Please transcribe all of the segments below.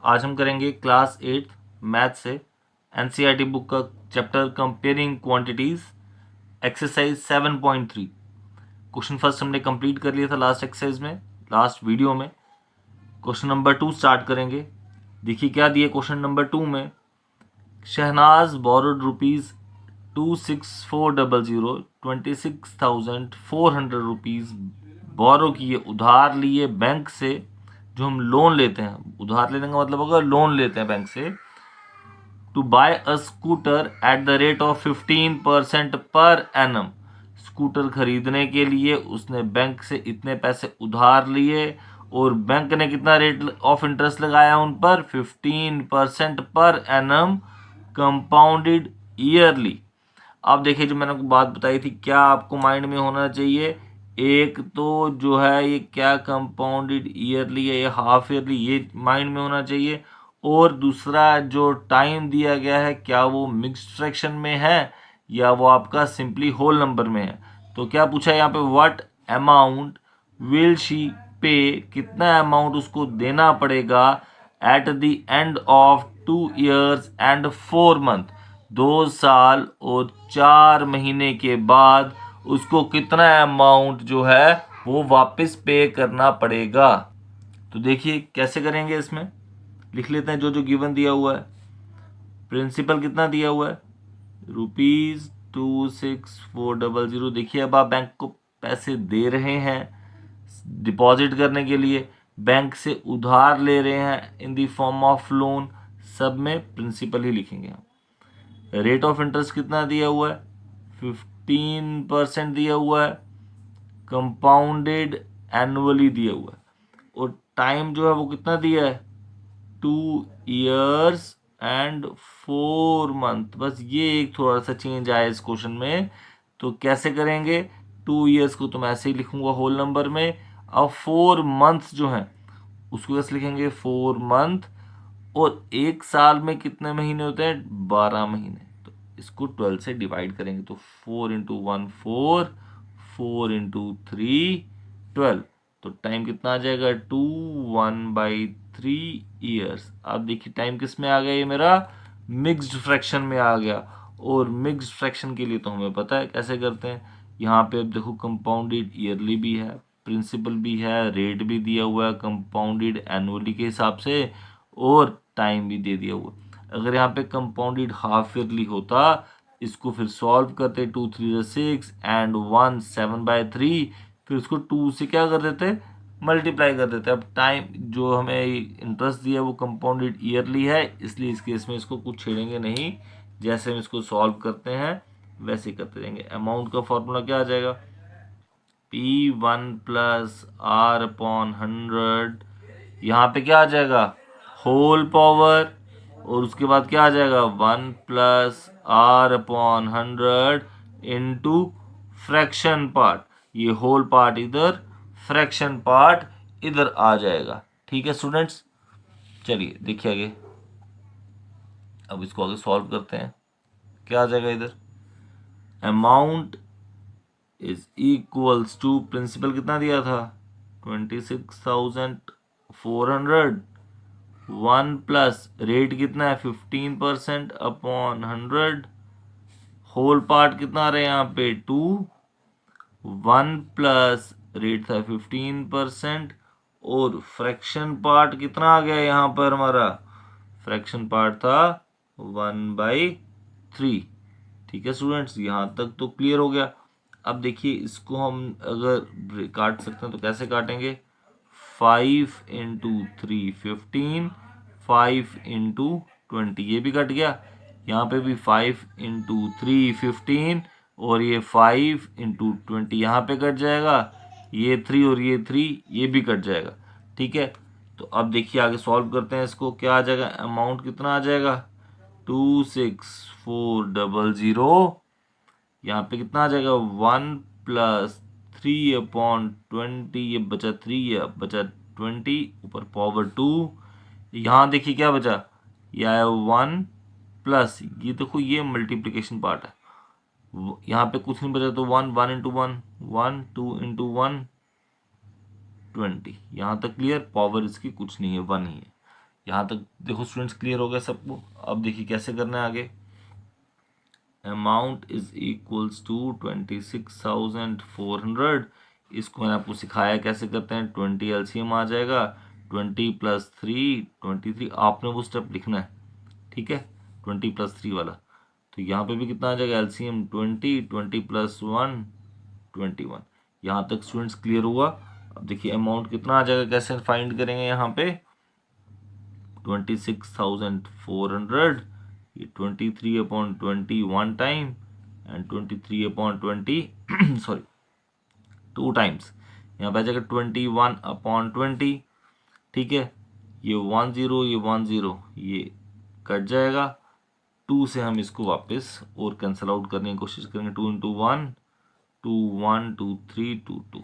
आज हम करेंगे क्लास 8 मैथ से एनसीईआरटी बुक का chapter comparing quantities exercise 7.3। Question first हमने कंप्लीट कर लिया था लास्ट एक्सरसाइज में, लास्ट वीडियो में। क्वेश्चन नंबर 2 स्टार्ट करेंगे। देखिए क्या दिए क्वेश्चन नंबर 2 में। शहनाज बोरोड रुपीज 26400 26,400 रुपीज बोरो किए, उधार लिए बैंक से। जो हम लोन लेते हैं, उधार लेने का मतलब होगा लोन लेते हैं बैंक से, to buy a scooter at the rate of 15% per annum. Scooter खरीदने के लिए उसने बैंक से इतने पैसे उधार लिए और बैंक ने कितना रेट ऑफ इंटरेस्ट लगाया उन पर, 15% पर एनम कंपाउंडेड ईयरली। अब देखिए जो मैंने आपको बात बताई थी, क्या आपको माइंड में होना चाहिए, एक तो जो है ये क्या कंपाउंडेड ईयरली है, ये हाफ ईयरली, ये माइंड में होना चाहिए। और दूसरा जो टाइम दिया गया है, क्या वो मिक्स्ड फ्रैक्शन में है या वो आपका सिंपली होल नंबर में है। तो क्या पूछा है यहाँ पे, व्हाट अमाउंट विल शी पे, कितना अमाउंट उसको देना पड़ेगा at the end of 2 years and 4 month, 2 साल और 4 महीने के बाद उसको कितना अमाउंट जो है वो वापस पे करना पड़ेगा। तो देखिए कैसे करेंगे, इसमें लिख लेते हैं जो जो गिवन दिया हुआ है। प्रिंसिपल कितना दिया हुआ है, ₹26400। देखिए अब आप बैंक को पैसे दे रहे हैं डिपॉजिट करने के लिए, बैंक से उधार ले रहे हैं in the form of loan, सब में प्रिंसिपल ही लिखेंगे हम। रेट ऑफ इंटरेस्ट कितना दिया हुआ है, 15% दिया हुआ है, कंपाउंडेड एनुअली दिया हुआ है, और टाइम जो है वो कितना दिया है, 2 years and 4 month। बस ये एक थोड़ा सा चेंज आया इस क्वेश्चन में। तो कैसे करेंगे, 2 years को तो मैं ऐसे ही लिखूंगा होल नंबर में। अब 4 months जो है उसको कैसे लिखेंगे, 4 month। और एक साल में कितने महीने होते हैं, 12 महीने। तो इसको 12 से डिवाइड करेंगे, तो 4 इंटू 1 4, 4 इंटू 3 12। तो टाइम कितना आ जाएगा, 2 1/3 ईयर्स। अब देखिए टाइम किस में आ गया, ये मेरा मिक्स्ड फ्रैक्शन में आ गया। और मिक्स्ड फ्रैक्शन के लिए तो हमें पता है कैसे करते हैं। यहाँ पे अब देखो कंपाउंडेड ईयरली भी है, प्रिंसिपल भी है, रेट भी दिया हुआ है कंपाउंडेड एनुअली के हिसाब से, और टाइम भी दे दिया हुआ। अगर यहाँ पे कंपाउंडेड हाफ ईयरली होता, इसको फिर सॉल्व करते, 2 3 6 एंड 1 7/3, फिर उसको 2 से क्या कर देते, मल्टीप्लाई कर देते। अब टाइम जो हमें इंटरेस्ट दिया है वो कंपाउंडेड ईयरली है, इसलिए इस केस में इसको कुछ छेड़ेंगे नहीं। जैसे हम इसको सॉल्व करते हैं वैसे ही करते रहेंगे। अमाउंट का फॉर्मूला क्या आ जाएगा, P1 प्लस R अपॉन 100। यहाँ पे क्या आ जाएगा, होल पावर, और उसके बाद क्या आ जाएगा, 1 plus R upon 100 into fraction part. ये होल पार्ट इधर, फ्रैक्शन पार्ट इधर आ जाएगा। ठीक है स्टूडेंट्स, चलिए देखिए आगे। अब इसको आगे सॉल्व करते हैं, क्या आ जाएगा इधर, amount is equals to, principal कितना दिया था, 26,400, 1 प्लस रेट कितना है 15% अपॉन 100, होल पार्ट कितना आ रहा है यहाँ पे 2, 1 प्लस रेट था 15%, और फ्रैक्शन पार्ट कितना आ गया यहाँ पर हमारा, फ्रैक्शन पार्ट था 1/3। ठीक है स्टूडेंट्स, यहाँ तक तो क्लियर हो गया। अब देखिए इसको हम अगर काट सकते हैं तो कैसे काटेंगे, 5 इंटू 3 15, 5 इंटू 20, ये भी कट गया। यहाँ पे भी 5 इंटू 3 15, और ये 5 इंटू 20 यहाँ पे कट जाएगा। ये 3 और ये 3 ये भी कट जाएगा। ठीक है, तो अब देखिए आगे सॉल्व करते हैं इसको, क्या आ जाएगा, अमाउंट कितना आ जाएगा 26400। यहाँ पे कितना आ जाएगा 1 प्लस 3 अपॉन 20, ये बचा 3, ये बचा 20, ऊपर पावर 2। यहाँ देखिए क्या बचा, ये आया 1 प्लस, ये देखो ये मल्टीप्लिकेशन पार्ट है, यहाँ पे कुछ नहीं बचा तो 1 1 इंटू 1 1 2 इंटू 1 20। यहाँ तक क्लियर, पावर इसकी कुछ नहीं है, 1 ही है। यहाँ तक देखो स्टूडेंट्स क्लियर हो गया सबको। अब देखिए कैसे करना है आगे। Amount is equals to 26,400। इसको मैंने आपको सिखाया कैसे करते हैं। 20 एलसीएम आ जाएगा, 20 प्लस 3 23। आपने वो स्टेप लिखना है, ठीक है, 20 प्लस 3 वाला। तो यहाँ पे भी कितना आ जाएगा एलसीएम 20, 20 प्लस 1 21। यहाँ तक स्टूडेंट्स क्लियर हुआ। अब देखिए अमाउंट कितना आ जाएगा, कैसे फाइंड करेंगे। यहाँ पे 26,400, ये 23/20 one time and 23/20 sorry 2 times. यहाँ पे आ जाएगा 21/20, ठीक है। ये 10 ये 10 ये कट जाएगा। 2 से हम इसको वापस और कैंसिल आउट करने की कोशिश करेंगे। 2 इंटू 1 2 1 2 3 2 2,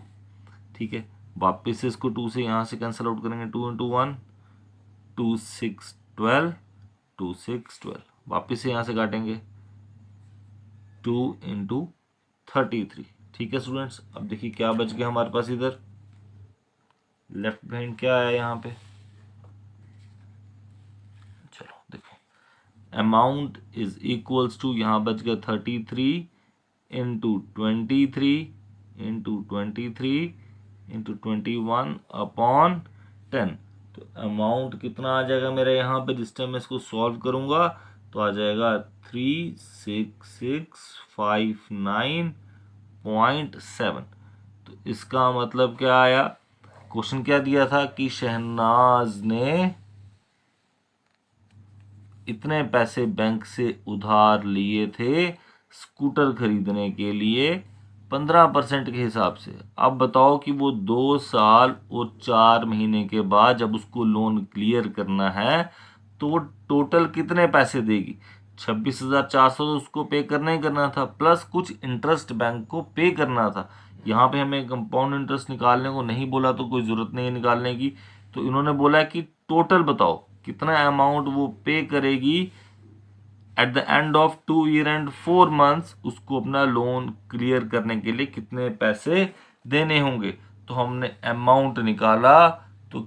ठीक है। वापस से इसको 2 से यहाँ से कैंसिल आउट करेंगे। 2 इंटू 1 2 6 12 2 6 12। वापस से यहाँ से काटेंगे 2 इंटू 33, ठीक है स्टूडेंट्स। अब देखिए क्या बच गया हमारे पास इधर, लेफ्ट बिहाइंड क्या आया यहाँ पे। चलो देखो, अमाउंट इज इक्वल्स टू, यहाँ बच गया 33 इंटू 23 इंटू 23 इंटू 21/10। तो अमाउंट कितना आ जाएगा मेरा यहाँ पे, जिस टाइम मैं इसको सॉल्व करूँगा तो आ जाएगा 36659.7। तो इसका मतलब क्या आया, क्वेश्चन क्या दिया था कि शहनाज ने इतने पैसे बैंक से उधार लिए थे स्कूटर खरीदने के लिए 15% के हिसाब से। अब बताओ कि वो 2 साल और 4 महीने के बाद जब उसको लोन क्लियर करना है तो वो टोटल कितने पैसे देगी। 26,400 तो उसको पे करना ही करना था, प्लस कुछ इंटरेस्ट बैंक को पे करना था। यहाँ पे हमें कंपाउंड इंटरेस्ट निकालने को नहीं बोला, तो कोई ज़रूरत नहीं है निकालने की। तो इन्होंने बोला कि टोटल बताओ कितना अमाउंट वो पे करेगी at the end of 2 year and 4 months. उसको अपना लोन क्लियर करने के लिए कितने पैसे देने होंगे। तो हमने अमाउंट निकाला, तो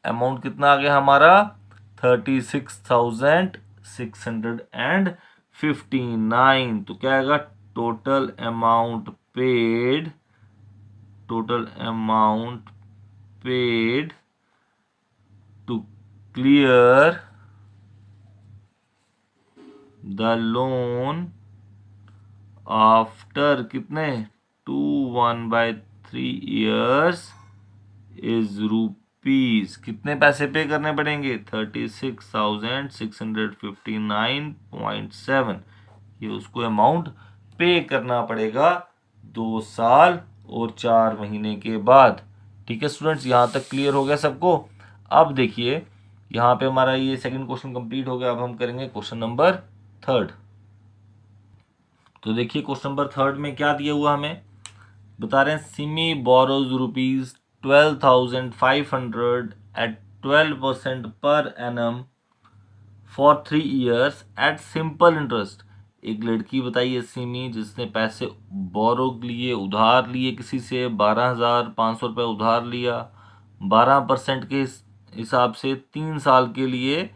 अमाउंट कितना आ गया हमारा 36,659। तो क्या आएगा, total amount paid, total amount paid to clear the loan after कितने 1/3 ईयर्स इज रुपीज। कितने पैसे पे करने पड़ेंगे 36,659.7। ये उसको अमाउंट पे करना पड़ेगा 2 साल और 4 महीने के बाद, ठीक है स्टूडेंट्स। यहाँ तक क्लियर हो गया सबको। अब देखिए यहाँ पे हमारा ये सेकंड क्वेश्चन कंप्लीट हो गया। अब हम करेंगे क्वेश्चन नंबर 3। तो देखिए क्वेश्चन नंबर 3 में क्या दिया हुआ हमें, बता रहे हैं Simi borrows ₹12,500 at 12% per annum for 3 years at simple interest. एक लड़की बताइए सिमी, जिसने पैसे बोरो लिए, उधार लिए किसी से 12,500 रुपये उधार लिया 12% के हिसाब से 3 साल के लिए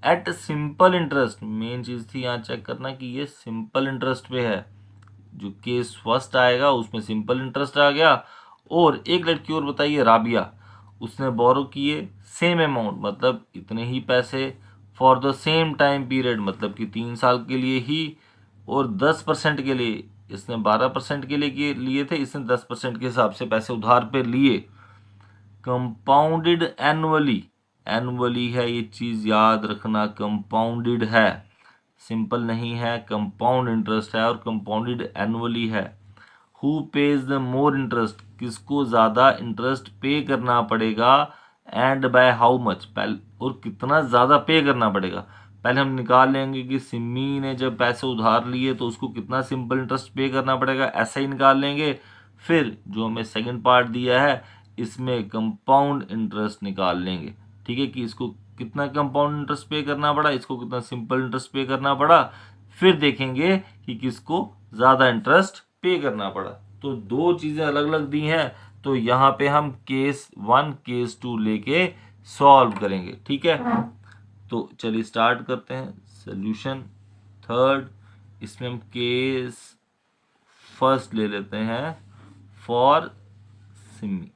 एट सिंपल इंटरेस्ट। मेन चीज़ थी यहाँ चेक करना कि ये सिंपल इंटरेस्ट पे है। जो केस फर्स्ट आएगा उसमें सिंपल इंटरेस्ट आ गया। और एक लड़की और बताइए राबिया, उसने बोरो किए सेम अमाउंट, मतलब इतने ही पैसे for the same time period, मतलब कि 3 साल के लिए ही, और 10% के लिए। इसने 12% के लिए थे, इसने 10% के हिसाब से पैसे उधार पे लिए। कंपाउंडेड एनुअली, एनुअली है ये चीज़ याद रखना, कंपाउंडेड है, सिंपल नहीं है, कंपाउंड इंटरेस्ट है और कंपाउंडेड एनुअली है। Who page the more interest, किसको ज़्यादा इंटरेस्ट पे करना पड़ेगा, एंड बाय हाउ मच, पहले और कितना ज़्यादा पे करना पड़ेगा। पहले हम निकाल लेंगे कि सिमी ने जब पैसे उधार लिए तो उसको कितना सिंपल इंटरेस्ट पे करना पड़ेगा, ऐसा ही निकाल लेंगे। फिर जो हमें सेकंड पार्ट दिया है इसमें कंपाउंड इंटरेस्ट निकाल लेंगे, ठीक है, कि इसको कितना कंपाउंड इंटरेस्ट पे करना पड़ा, इसको कितना सिंपल इंटरेस्ट पे करना पड़ा। फिर देखेंगे कि किसको ज़्यादा इंटरेस्ट पे करना पड़ा। तो दो चीज़ें अलग अलग दी हैं, तो यहाँ पे हम केस 1 केस 2 लेके सॉल्व करेंगे। ठीक है, तो चलिए स्टार्ट करते हैं। सोल्यूशन थर्ड, इसमें हम केस फर्स्ट ले लेते हैं फॉर सिमी,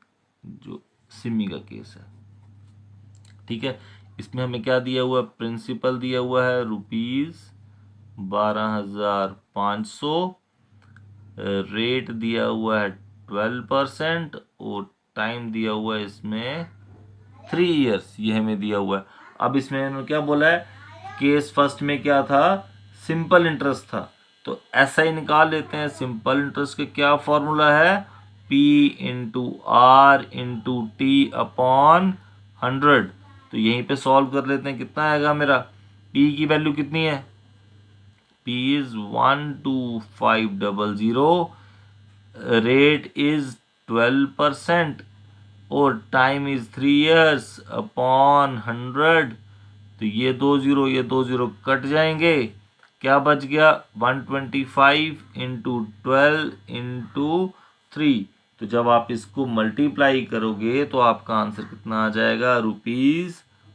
जो सिमी का केस है। ठीक है, इसमें हमें क्या दिया हुआ है, प्रिंसिपल दिया हुआ है ₹12,500, रेट दिया हुआ है 12% और टाइम दिया हुआ है इसमें 3 इयर्स, ये हमें दिया हुआ है। अब इसमें इन्होंने क्या बोला है, केस फर्स्ट में क्या था, सिंपल इंटरेस्ट था, तो ऐसा ही निकाल लेते हैं। सिंपल इंटरेस्ट का क्या फॉर्मूला है, P into R into T upon 100। तो यहीं पे सॉल्व कर लेते हैं, कितना आएगा मेरा, P की वैल्यू कितनी है, P इज 12500, रेट इज 12% और टाइम इज 3 इयर्स अपॉन 100। तो ये 2 जीरो कट जाएंगे, क्या बच गया, 125 इंटू 12 इंटू 3। तो जब आप इसको मल्टीप्लाई करोगे तो आपका आंसर कितना आ जाएगा,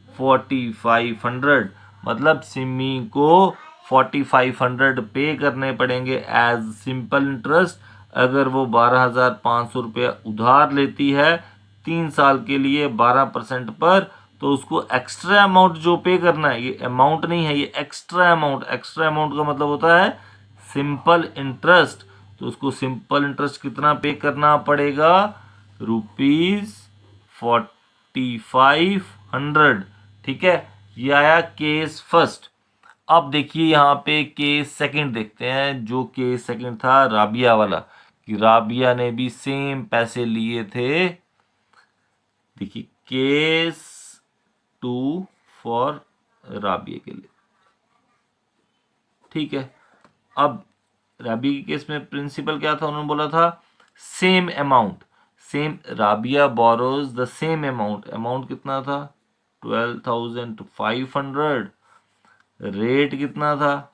₹4500। मतलब सिमी को 4500 पे करने पड़ेंगे एज सिंपल इंटरेस्ट। अगर वो 12,500 रुपया उधार लेती है 3 साल के लिए 12% पर, तो उसको एक्स्ट्रा अमाउंट जो पे करना है, ये अमाउंट नहीं है, ये एक्स्ट्रा अमाउंट, एक्स्ट्रा अमाउंट का मतलब होता है सिंपल इंटरेस्ट। तो उसको सिंपल इंटरेस्ट कितना पे करना पड़ेगा, ₹4500। ठीक है, ये आया केस फर्स्ट। अब देखिए यहाँ पे केस सेकंड देखते हैं। जो केस सेकंड था राबिया वाला, कि राबिया ने भी सेम पैसे लिए थे। देखिए केस 2 फॉर राबिया के लिए। ठीक है, अब राबिया के केस में प्रिंसिपल क्या था, उन्होंने बोला था same amount, same, Rabia borrows the same amount. Amount कितना था, 12,500। रेट कितना था,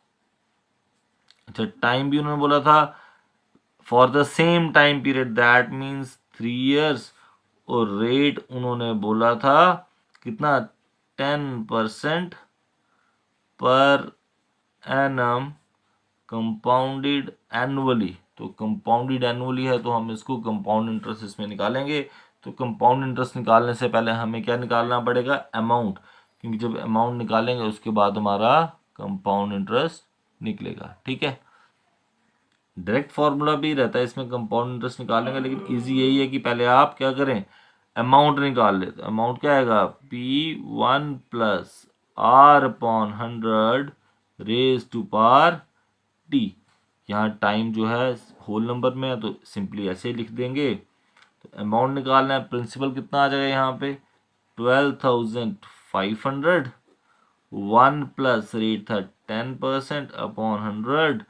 अच्छा टाइम भी उन्होंने बोला था for the same time period, that means 3 years. और रेट उन्होंने बोला था कितना, 10% पर एनम कंपाउंडेड एनुअली। तो कंपाउंडेड एनुअली है तो हम इसको कंपाउंड इंटरेस्ट इसमें निकालेंगे। तो कंपाउंड इंटरेस्ट निकालने से पहले हमें क्या निकालना पड़ेगा, अमाउंट, क्योंकि जब अमाउंट निकालेंगे उसके बाद हमारा कंपाउंड इंटरेस्ट निकलेगा। ठीक है, डायरेक्ट फॉर्मूला भी रहता है इसमें कंपाउंड इंटरेस्ट निकालने का, लेकिन इजी यही है कि पहले आप क्या करें, अमाउंट निकाल लेते। अमाउंट क्या आएगा, P1 plus R upon 100 raise to power T. यहाँ टाइम जो है होल नंबर में है तो सिंपली ऐसे ही लिख देंगे। तो अमाउंट निकालना है, प्रिंसिपल कितना आ जाएगा यहाँ पे, 12,500, 1 प्लस रेट था 10% अपॉन 100,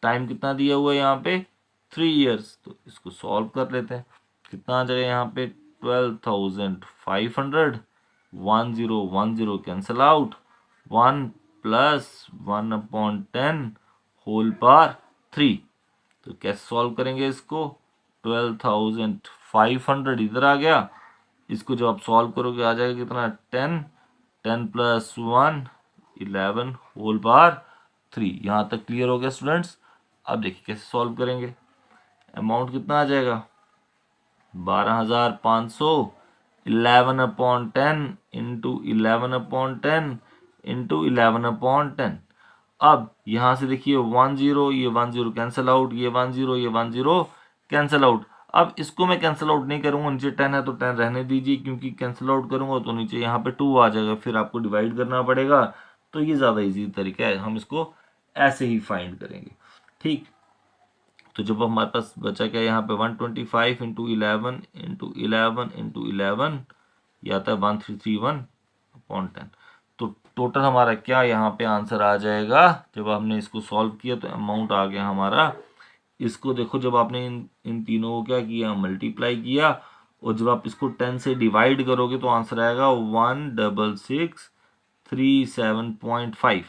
टाइम कितना दिया हुआ है यहाँ पे 3 इयर्स। तो इसको सॉल्व कर लेते हैं, कितना आ जाएगा यहाँ पे 12,500, 1010 cancel out, 1 plus 1 upon 10 whole power 3। तो कैसे सॉल्व करेंगे इसको, 12,500 इधर आ गया, इसको जब आप सॉल्व करोगे आ जाएगा कितना, 10, 10 प्लस 1 11 होल पावर 3। यहाँ तक क्लियर हो गया स्टूडेंट्स। अब देखिए कैसे सॉल्व करेंगे, अमाउंट कितना आ जाएगा, 12,500, 11/10 इंटू 11/10 इंटू 11/10। अब यहाँ से देखिए 10, ये 10 कैंसिल आउट, ये 10, ये 10 कैंसिल आउट। अब इसको मैं कैंसिल आउट नहीं करूंगा, नीचे 10 है तो 10 रहने दीजिए, क्योंकि कैंसिल आउट करूंगा तो नीचे यहाँ पे 2 आ जाएगा, फिर आपको डिवाइड करना पड़ेगा। तो ये ज़्यादा इजी तरीका है, हम इसको ऐसे ही फाइंड करेंगे। ठीक, तो जब हमारे पास बचा क्या, यहाँ पे 125 इंटू 11 इंटू 11 इंटू 11, ये आता है 1331/10। तो टोटल हमारा क्या यहाँ पे आंसर आ जाएगा, जब आपने इसको सॉल्व किया तो अमाउंट आ गया हमारा। इसको देखो, जब आपने इन तीनों को क्या किया, मल्टीप्लाई किया, और जब आप इसको 10 से डिवाइड करोगे तो आंसर आएगा 16637.5,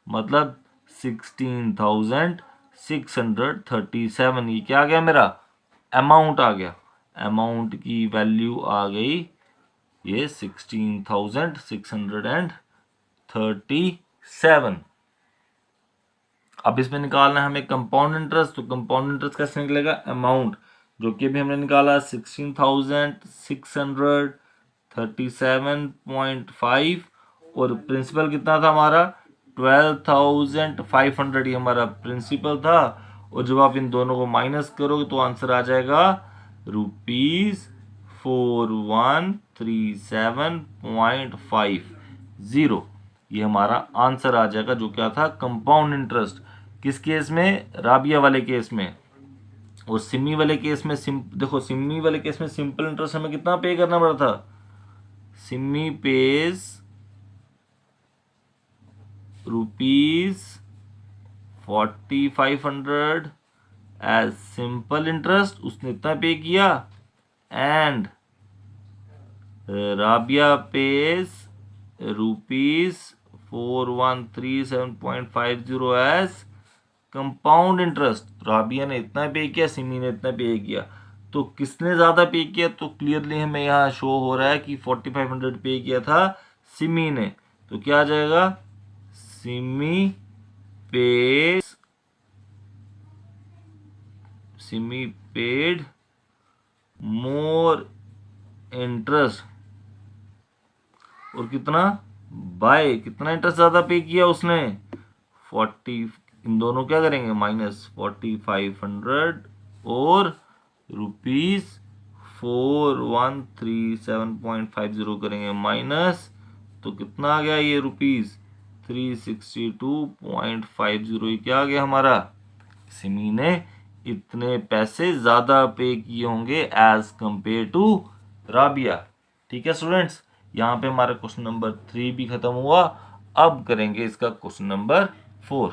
मतलब 16,637। ये क्या आ गया मेरा, अमाउंट आ गया। अमाउंट की वैल्यू आ गई ये 16,637। अब इसमें निकालना है हमें कंपाउंड इंटरेस्ट। तो कंपाउंड इंटरेस्ट कैसे निकलेगा, अमाउंट जो कि अभी हमने निकाला 16,637.5 और प्रिंसिपल कितना था हमारा 12,500, ये हमारा प्रिंसिपल था। और जब आप इन दोनों को माइनस करोगे तो आंसर आ जाएगा ₹4137.50। ये हमारा आंसर आ जाएगा, जो क्या था कंपाउंड इंटरेस्ट। किस केस में, राबिया वाले केस में। और सिमी वाले केस में देखो सिमी वाले केस में सिंपल इंटरेस्ट हमें कितना पे करना पड़ा था, Simi pays ₹4500 as simple interest, उसने इतना पे किया। And Rabia pays ₹4137.50 as compound interest. Rabia ने इतना पे किया, सिमी ने इतना पे किया। तो किसने ज्यादा पे किया, तो क्लियरली हमें यहाँ शो हो रहा है कि 4500 पे किया था सिमी ने। तो क्या आ जाएगा, सिमी पेड मोर इंटरेस्ट। और कितना, बाय कितना इंटरेस्ट ज्यादा पे किया उसने, 40, इन दोनों क्या करेंगे -4500 और ₹4137.50 करेंगे माइनस। तो कितना आ गया ये ₹362.50। क्या आ गया हमारा, सिमी ने इतने पैसे ज्यादा पे किए होंगे एज कंपेयर टू राबिया। ठीक है स्टूडेंट्स, यहाँ पे हमारा क्वेश्चन नंबर 3 भी खत्म हुआ। अब करेंगे इसका क्वेश्चन नंबर 4।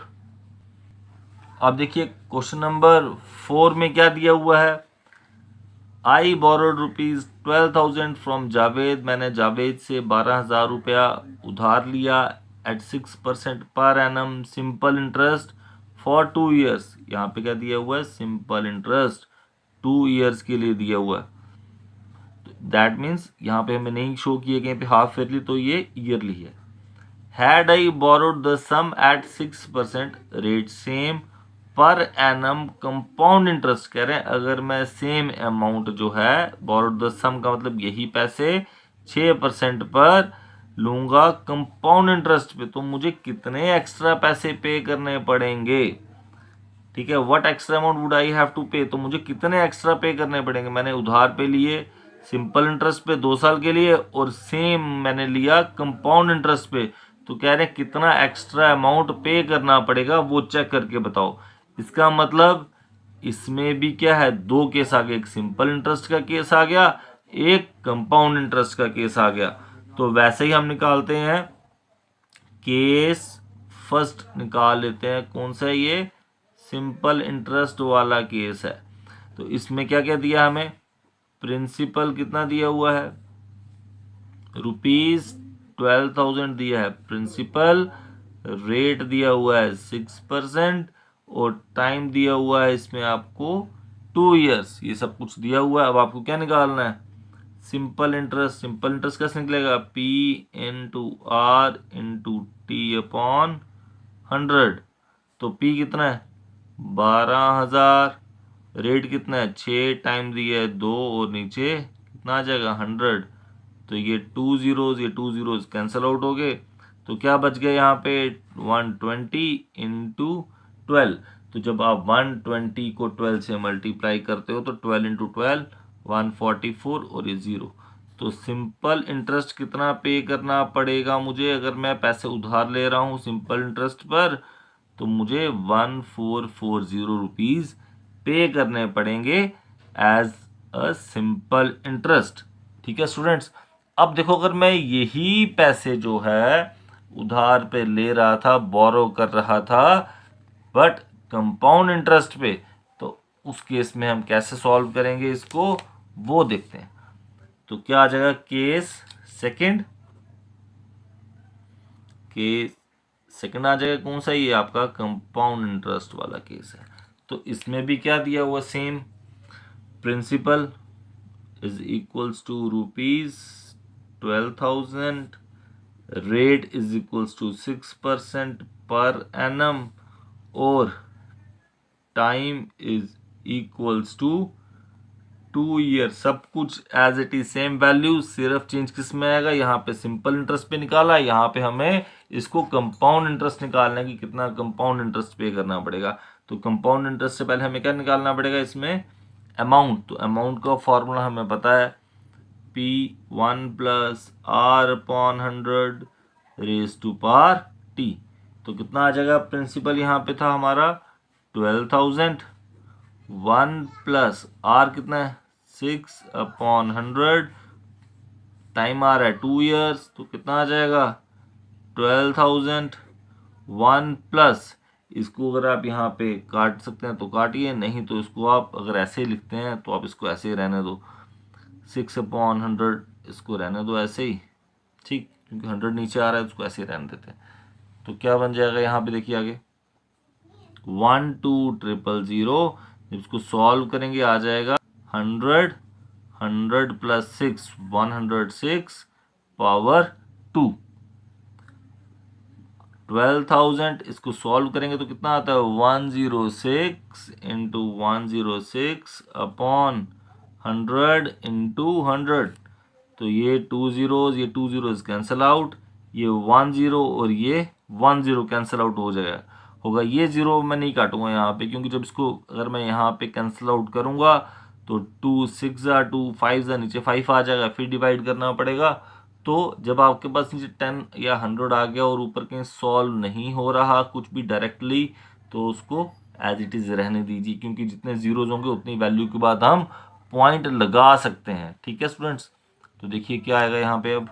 अब देखिए क्वेश्चन नंबर 4 में क्या दिया हुआ है, आई बोरोड ₹12,000 फ्रॉम जावेद। मैंने जावेद से 12,000 रुपया उधार लिया at 6% per annum simple interest for 2 years. यहाँ पे क्या दिया हुआ है, सिंपल इंटरेस्ट 2 ईयर्स के लिए दिया हुआ है। दैट मीन्स यहाँ पे हमें नहीं शो किए कहीं पे हाफ ईयरली, तो ये ईयरली है। Had I borrowed the sum at 6% rate same per annum compound interest. कह रहे हैं अगर मैं सेम अमाउंट जो है, बोरोड द सम का मतलब यही पैसे 6% पर लूंगा कंपाउंड इंटरेस्ट पे, तो मुझे कितने एक्स्ट्रा पैसे पे करने पड़ेंगे। ठीक है, what extra amount would I have to pay, तो मुझे कितने एक्स्ट्रा पे करने पड़ेंगे। मैंने उधार पे लिए सिंपल इंटरेस्ट पे 2 साल के लिए, और सेम मैंने लिया कंपाउंड इंटरेस्ट पे। तो कह रहे हैं कितना एक्स्ट्रा अमाउंट पे करना पड़ेगा वो चेक करके बताओ। इसका मतलब इसमें भी क्या है, 2 केस आ गए, एक सिंपल इंटरेस्ट का केस आ गया, एक कंपाउंड इंटरेस्ट का केस आ गया। तो वैसे ही हम निकालते हैं केस फर्स्ट, निकाल लेते हैं कौन सा है, ये सिंपल इंटरेस्ट वाला केस है। तो इसमें क्या क्या दिया हमें, प्रिंसिपल कितना दिया हुआ है, ₹12,000 दिया है प्रिंसिपल, रेट दिया हुआ है 6% और टाइम दिया हुआ है इसमें आपको 2 ईयर्स। ये सब कुछ दिया हुआ है। अब आपको क्या निकालना है, सिंपल इंटरेस्ट। सिंपल इंटरेस्ट कैसे निकलेगा, P/R/T/100। तो P कितना है 12,000, रेट कितना है 6, टाइम दिया है 2 और नीचे कितना आ जाएगा 100। तो ये 2 जीरोज, ये 2 जीरोज कैंसल आउट हो गए। तो क्या बच गया यहाँ पे 120 इंटू 12। तो जब आप 120 को 12 से मल्टीप्लाई करते हो तो 12 इंटू 12 144 और ये 0। तो सिंपल इंटरेस्ट कितना पे करना पड़ेगा मुझे, अगर मैं पैसे उधार ले रहा हूँ सिंपल इंटरेस्ट पर, तो मुझे 1440 रुपीज पे करने पड़ेंगे एज अ सिंपल इंटरेस्ट। ठीक है स्टूडेंट्स, अब देखो अगर मैं यही पैसे जो है उधार पे ले रहा था, बोरो कर रहा था, बट कंपाउंड इंटरेस्ट पे, तो उस केस में हम कैसे सॉल्व करेंगे इसको वो देखते हैं। तो क्या आ जाएगा, केस सेकंड, केस सेकंड आ जाएगा कौन सा, ये आपका कंपाउंड इंटरेस्ट वाला केस है। तो इसमें भी क्या दिया हुआ, same principal is equals to rupees 12,000, rate is equals to 6% per annum, और time is equals to 2 year. सब कुछ as it is same value, सिर्फ चेंज किस में आएगा, यहाँ पे सिंपल इंटरेस्ट पे निकाला, यहाँ पे हमें इसको कंपाउंड इंटरेस्ट निकालना है कि कितना कंपाउंड इंटरेस्ट पे करना पड़ेगा। तो कंपाउंड इंटरेस्ट से पहले हमें क्या निकालना पड़ेगा इसमें, अमाउंट। तो अमाउंट का फॉर्मूला हमें पता है, P1 plus R upon 100 raise to power T. तो कितना आ जाएगा, प्रिंसिपल यहाँ पे था हमारा 12,000, 1 प्लस आर कितना है 6 अपॉन 100, टाइम आ रहा है 2 ईयर्स, तो कितना आ जाएगा 12,000, 1 प्लस, इसको अगर आप यहाँ पे काट सकते हैं तो काटिए, नहीं तो इसको आप अगर ऐसे ही लिखते हैं तो आप इसको ऐसे ही रहने दो, 6 अपॉन 100 इसको रहने दो ऐसे ही, ठीक, क्योंकि 100 नीचे आ रहा है, उसको ऐसे ही रहने देते हैं। तो क्या बन जाएगा यहाँ पे देखिए आगे, 12,000, जब इसको सॉल्व करेंगे आ जाएगा 100, 100 प्लस 6 106 पावर 2, 12,000, इसको सॉल्व करेंगे तो कितना आता है 106 इंटू 106 अपॉन 100 इंटू 100। तो ये 2 zeros, ये 2 zeros कैंसिल आउट, ये 1 0 और ये 1 0 कैंसिल आउट हो जाएगा, होगा ये 0 मैं नहीं काटूंगा यहाँ पे, क्योंकि जब इसको अगर मैं यहाँ पे कैंसिल आउट करूंगा तो 2 6 2 5 नीचे 5 आ जाएगा, फिर डिवाइड करना पड़ेगा। तो जब आपके पास नीचे 10 या 100 आ गया और ऊपर कहीं सॉल्व नहीं हो रहा कुछ भी डायरेक्टली, तो उसको एज इट इज रहने दीजिए, क्योंकि जितने जीरोज होंगे उतनी वैल्यू के बाद हम पॉइंट लगा सकते हैं। ठीक है स्टूडेंट्स, तो देखिए क्या आएगा यहाँ पे, अब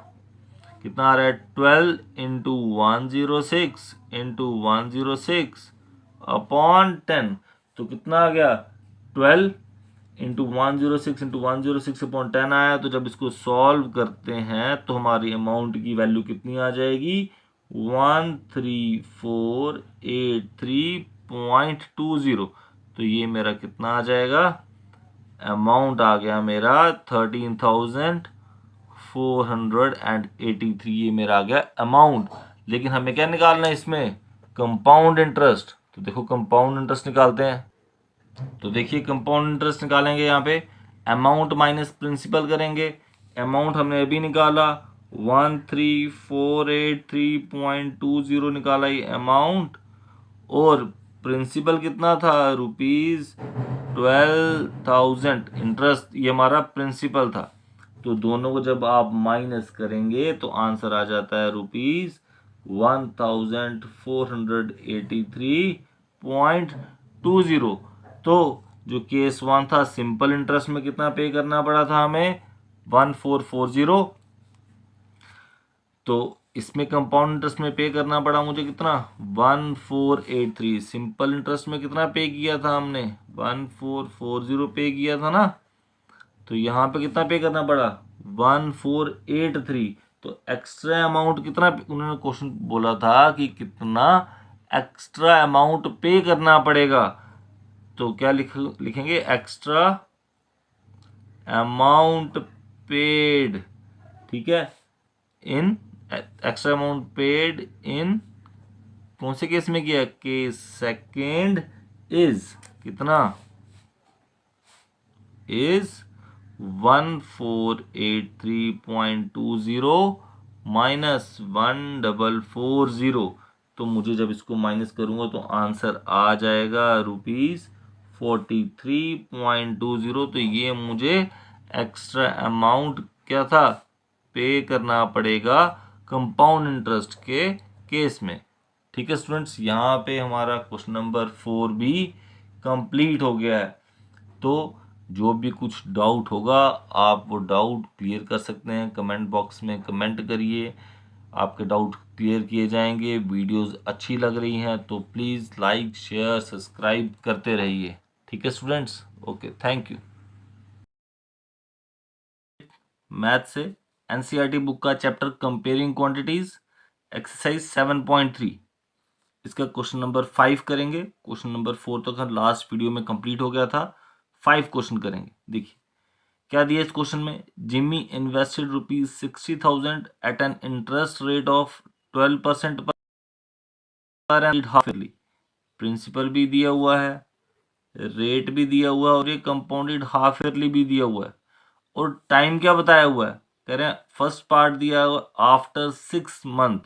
कितना आ रहा है 12 इंटू 106 इंटू 106 अपॉन 10, तो कितना आ गया 12 इंटू 106 इंटू 106 अपॉन 10 आया। तो जब इसको सॉल्व करते हैं तो हमारी अमाउंट की वैल्यू कितनी आ जाएगी, 13483.20। तो ये मेरा कितना आ जाएगा, अमाउंट आ गया मेरा 13,483, ये मेरा आ गया अमाउंट। लेकिन हमें क्या निकालना है इसमें, कंपाउंड इंटरेस्ट। तो देखो कंपाउंड इंटरेस्ट निकालते हैं, तो देखिए कंपाउंड इंटरेस्ट निकालेंगे, यहाँ पे अमाउंट माइनस प्रिंसिपल करेंगे। अमाउंट हमने अभी निकाला 13483.20 निकाला ये अमाउंट, और प्रिंसिपल कितना था ₹12,000, इंटरेस्ट ये हमारा प्रिंसिपल था। तो दोनों को जब आप माइनस करेंगे तो आंसर आ जाता है ₹1,483.20। तो जो केस 1 था सिंपल इंटरेस्ट में कितना पे करना पड़ा था हमें 1440, तो इसमें कंपाउंड इंटरेस्ट में पे करना पड़ा मुझे कितना 1483। सिंपल इंटरेस्ट में कितना पे किया था हमने 1440 पे किया था ना, तो यहाँ पे कितना पे करना पड़ा 1483। तो एक्स्ट्रा अमाउंट कितना, उन्होंने क्वेश्चन बोला था कि कितना एक्स्ट्रा अमाउंट पे करना पड़ेगा, तो क्या लिखेंगे एक्स्ट्रा अमाउंट पेड, ठीक है, इन एक्स्ट्रा अमाउंट पेड इन कौन से केस में किया, केस सेकेंड इज कितना, इज 1483.20 माइनस 1440। तो मुझे जब इसको माइनस करूंगा तो आंसर आ जाएगा ₹43.20। तो ये मुझे एक्स्ट्रा अमाउंट क्या था पे करना पड़ेगा कंपाउंड इंटरेस्ट के केस में। ठीक है स्टूडेंट्स, यहाँ पे हमारा क्वेश्चन नंबर 4 भी कंप्लीट हो गया है। तो जो भी कुछ डाउट होगा आप वो डाउट क्लियर कर सकते हैं, कमेंट बॉक्स में कमेंट करिए, आपके डाउट क्लियर किए जाएंगे। वीडियोस अच्छी लग रही हैं तो प्लीज़ लाइक शेयर सब्सक्राइब करते रहिए। ठीक है students, okay, thank you. Math से एनसीईआरटी बुक का चैप्टर कंपेयरिंग क्वांटिटीज एक्सरसाइज 7.3, इसका क्वेश्चन नंबर 5 करेंगे। क्वेश्चन नंबर 4 तक लास्ट वीडियो में कंप्लीट हो गया था, 5 क्वेश्चन करेंगे। देखिए क्या दिया इस क्वेश्चन में, Jimmy invested ₹60,000 at an interest rate of 12% per half yearly. Principal भी दिया हुआ है, रेट भी दिया हुआ है और ये कंपाउंडेड हाफ ईयरली भी दिया हुआ है। और टाइम क्या बताया हुआ है, कह रहे हैं फर्स्ट पार्ट दिया हुआ आफ्टर 6 मंथ,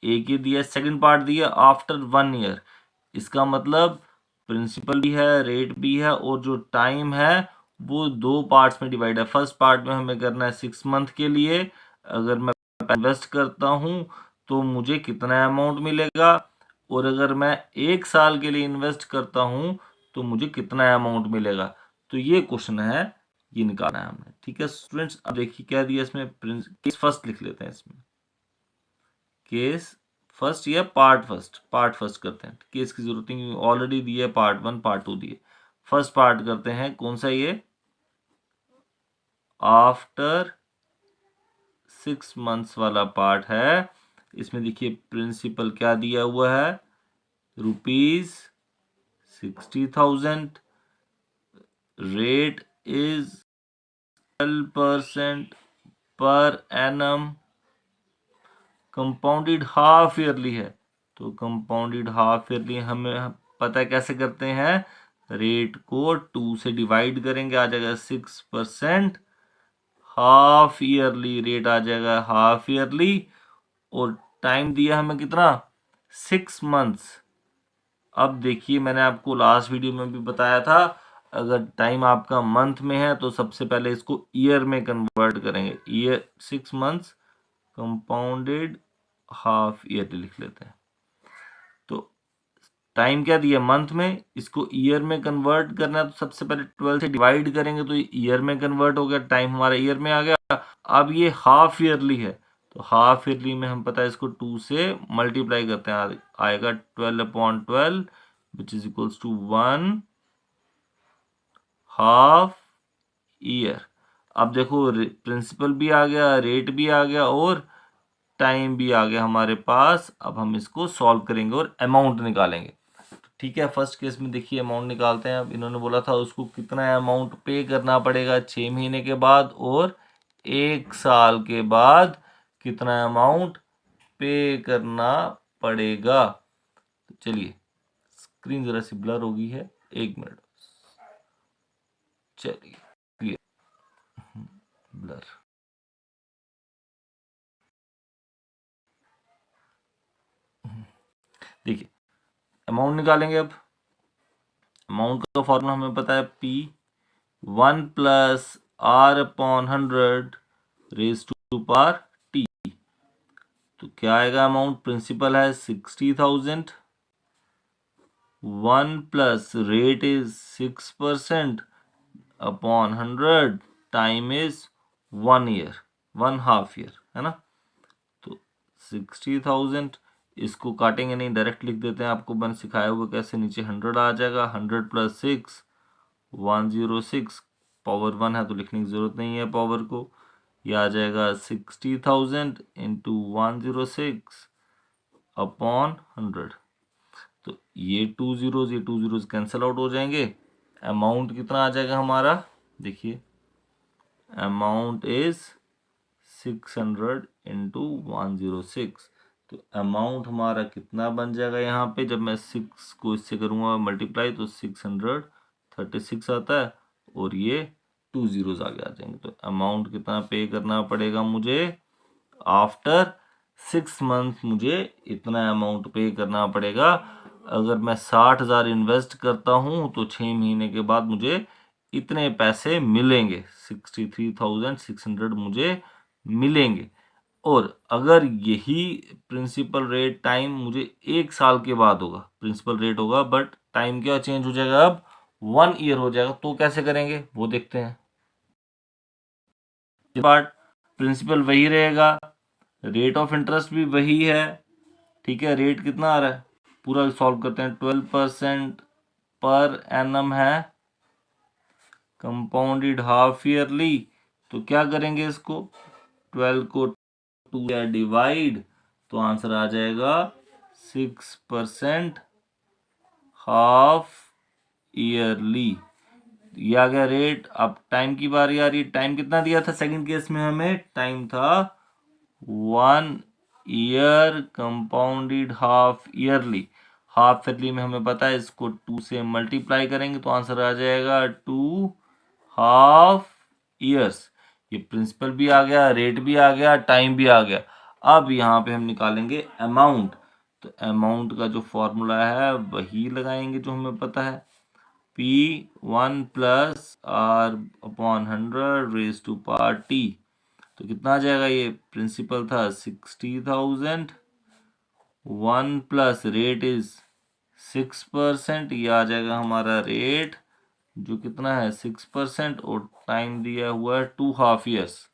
एक ही दिया, सेकंड पार्ट दिया आफ्टर 1 ईयर। इसका मतलब प्रिंसिपल भी है, रेट भी है, और जो टाइम है वो दो पार्ट्स में डिवाइड है। फर्स्ट पार्ट में हमें करना है 6 मंथ के लिए, अगर मैं इन्वेस्ट करता हूं तो मुझे कितना अमाउंट मिलेगा, और अगर मैं 1 साल के लिए इन्वेस्ट करता हूं तो मुझे कितना अमाउंट मिलेगा। तो ये क्वेश्चन है, ये निकालना है हमने। ठीक है स्टूडेंट्स, अब देखिए क्या दिया इसमें, केस फर्स्ट लिख लेते हैं इसमें, केस फर्स्ट या पार्ट फर्स्ट करते हैं, केस की जरूरत नहीं, ऑलरेडी दिया है पार्ट 1 पार्ट 2 दिए। फर्स्ट पार्ट करते हैं, कौन सा ये, आफ्टर 6 मंथ्स वाला पार्ट है। इसमें देखिए प्रिंसिपल क्या दिया हुआ है, ₹60,000, rate is 12% per annum, compounded half yearly है, तो कंपाउंडेड हाफ ईयरली हमें पता है कैसे करते हैं, रेट को 2 से डिवाइड करेंगे, आ जाएगा 6%, हाफ ईयरली रेट आ जाएगा हाफ ईयरली, और टाइम दिया हमें कितना, 6 मंथ्स। अब देखिए मैंने आपको लास्ट वीडियो में भी बताया था, अगर टाइम आपका मंथ में है तो सबसे पहले इसको ईयर में कन्वर्ट करेंगे, year 6 months compounded half yearly लिख लेते हैं। तो टाइम क्या दिया मंथ में, इसको ईयर में कन्वर्ट करना है, तो सबसे पहले 12 से डिवाइड करेंगे तो ये ईयर में कन्वर्ट हो गया, टाइम हमारा ईयर में आ गया। अब ये हाफ ईयरली है, तो हाफ ईयरली में हम पता है इसको 2 से मल्टीप्लाई करते हैं, आएगा 12/12 which is equals to 1 half year. अब देखो प्रिंसिपल भी आ गया, रेट भी आ गया, और टाइम भी आ गया हमारे पास। अब हम इसको सॉल्व करेंगे और अमाउंट निकालेंगे। ठीक है, फर्स्ट केस में देखिए अमाउंट निकालते हैं। अब इन्होंने बोला था उसको कितना अमाउंट पे करना पड़ेगा 6 महीने के बाद और 1 साल के बाद कितना अमाउंट पे करना पड़ेगा। तो चलिए, स्क्रीन जरा सी ब्लर हो गई है, 1 मिनट, चलिए क्लियर, ब्लर। देखिए अमाउंट निकालेंगे। अब अमाउंट का फॉर्मूला हमें पता है, P 1 + R/100 raise to power T। तो क्या आएगा अमाउंट, प्रिंसिपल है 60,000, 1 plus rate is 6% upon 100, time is 1 year, 1 half year, है ना। तो 60,000, इसको काटेंगे नहीं, डायरेक्ट लिख देते हैं, आपको मैंने सिखाया हुआ कैसे, नीचे 100 आ जाएगा, 100 + 6 106, पावर 1 है तो लिखने की जरूरत नहीं है पावर को, यह आ जाएगा 60,000 इंटू 106 अपॉन 100। तो ये 2 जीरोज, ये 2 जीरोज कैंसिल आउट हो जाएंगे। अमाउंट कितना आ जाएगा हमारा, देखिए अमाउंट इज 600 इंटू 106। तो अमाउंट हमारा कितना बन जाएगा यहाँ पे, जब मैं 6 को इससे करूँगा मल्टीप्लाई तो 636 आता है, और ये 2 जीरोज आगे आ जाएंगे। तो अमाउंट कितना पे करना पड़ेगा मुझे, आफ्टर 6 मंथ मुझे इतना अमाउंट पे करना पड़ेगा। अगर मैं 60,000 इन्वेस्ट करता हूँ तो 6 महीने के बाद मुझे इतने पैसे मिलेंगे, 63,600 मुझे मिलेंगे। और अगर यही प्रिंसिपल रेट टाइम मुझे 1 साल के बाद होगा, प्रिंसिपल रेट होगा बट टाइम क्या चेंज हो जाएगा, अब 1 ईयर हो जाएगा, तो कैसे करेंगे वो देखते हैं। पार्ट प्रिंसिपल वही रहेगा, रेट ऑफ इंटरेस्ट भी वही है, ठीक है। रेट कितना आ रहा है, पूरा सॉल्व करते हैं, 12% पर एनम है, कंपाउंडेड हाफ ईयरली। तो क्या करेंगे इसको, 12 को 2 या डिवाइड, तो आंसर आ जाएगा 6% हाफ ईयरली। ये आ गया रेट। अब टाइम की बारी आ रही है। टाइम कितना दिया था सेकंड केस में हमें? टाइम था 1 year compounded half yearly. Half yearly में हमें पता है इसको 2 से मल्टीप्लाई करेंगे तो आंसर आ जाएगा 2 हाफ ईयर्स। ये प्रिंसिपल भी आ गया, रेट भी आ गया, टाइम भी आ गया। अब यहाँ पे हम निकालेंगे अमाउंट। तो अमाउंट का जो फॉर्मूला है वही लगाएंगे जो हमें पता है, P1 plus R upon 100 raise to power T। तो कितना आ जाएगा? ये प्रिंसिपल था 60,000, 1 प्लस रेट इज 6%, ये आ जाएगा हमारा रेट जो कितना है 6%, और टाइम दिया हुआ है 2 हाफ ईयर्स।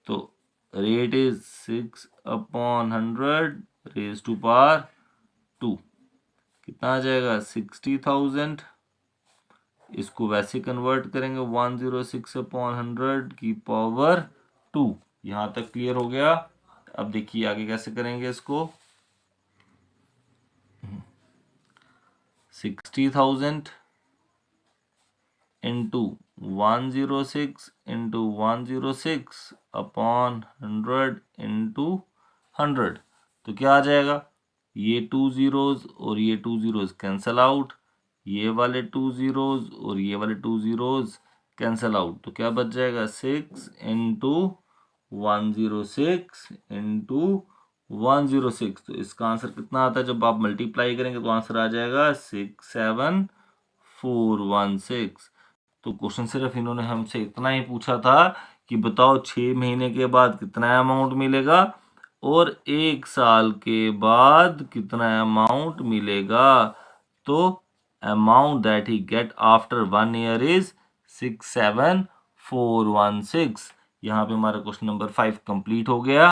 तो rate is 6 upon 100 raise to power 2। कितना आ जाएगा? 60,000। इसको वैसे कन्वर्ट करेंगे 106 अपॉन 100 की पावर 2। यहाँ तक क्लियर हो गया? अब देखिए आगे कैसे करेंगे इसको। 60,000 इंटू 106 इंटू 106 अपॉन 100 इंटू 100। तो क्या आ जाएगा? ये 2 जीरोज और ये 2 जीरोज कैंसल आउट, ये वाले 2 जीरोज और ये वाले 2 जीरोज कैंसल आउट। तो क्या बच जाएगा? 6 इंटू 106 इंटू 106। तो इसका आंसर कितना आता है? जब आप मल्टीप्लाई करेंगे तो आंसर आ जाएगा 67416। तो क्वेश्चन सिर्फ इन्होंने हमसे इतना ही पूछा था कि बताओ 6 महीने के बाद कितना अमाउंट मिलेगा और 1 साल के बाद कितना अमाउंट मिलेगा। तो amount that he get after 1 year is 67416। यहाँ पे हमारा क्वेश्चन नंबर 5 कंप्लीट हो गया।